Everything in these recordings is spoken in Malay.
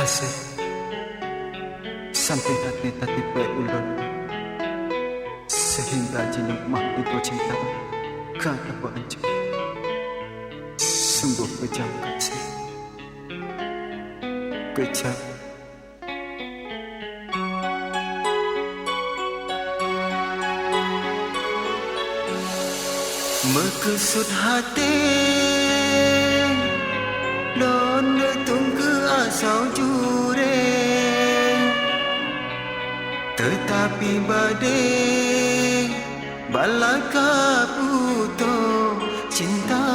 kasih sampai hati tak berulur sehingga jinak mah itu cinta kata hancur sungguh kejam kasih kejam. Mekesud hati lon tunggu asal jure, tetapi badai balaka puto cintamu.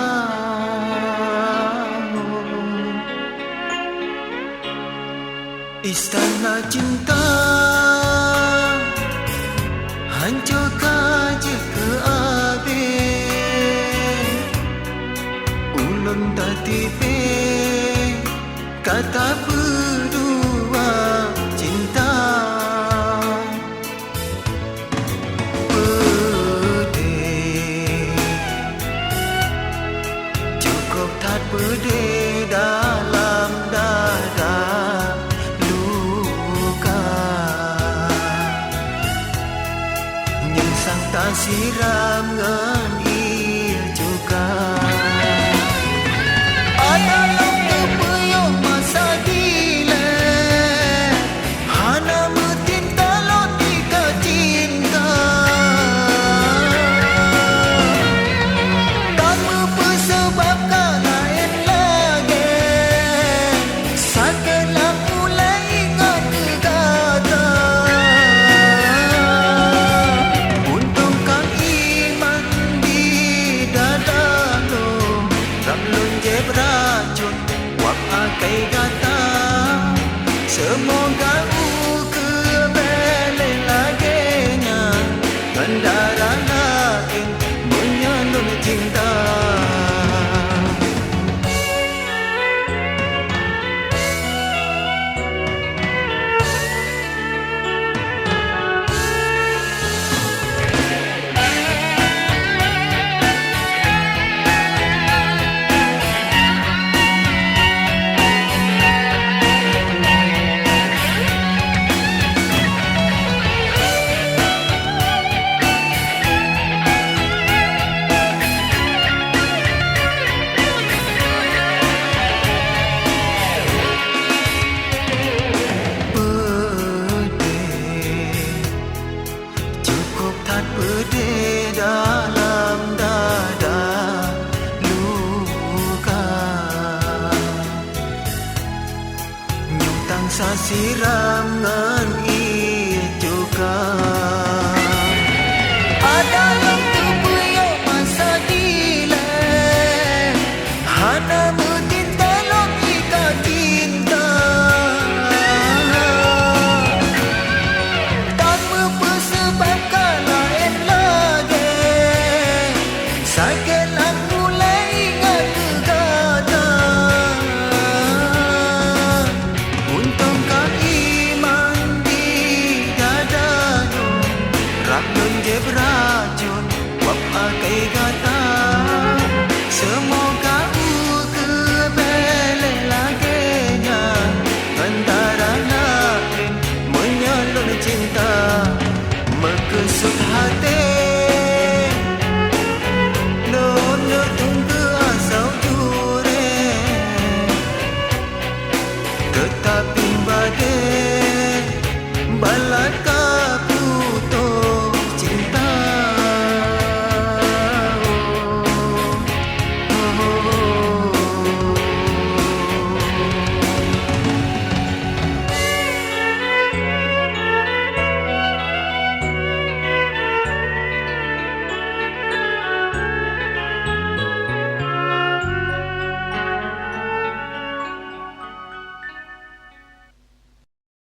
Istana cinta hancur kaje ke abe, ulun tak tipe kata berdua cinta. Pedih cukup tak pedih dalam dada luka, nyengsang tak siram ngan ia juga. Adalah kepuyuh masa gila, hana metinta lotika cinta. Tak mempersebabkan lain lagi, saatlah mulai ingat kegata. Untung kang iman di dada lo, ramlun je beracun wap akai gata. Semoga kebele laginya bandara lain menyalur cinta. Pedih dalam dada luka, nyutang sasiram ngan ia juga. Adalah kepuyuh masa dilek, hana metinta logika cinta. Tak mempersebabkan lain lagi, saatlah mulai ingat kegata. Untung kau iman di dada lo, ramlun je beracun wap akai gata. Semoga kebele laginya antara lain menyalur cinta. Mekesud hati lona tunggu asal jure, tetapi badai balaka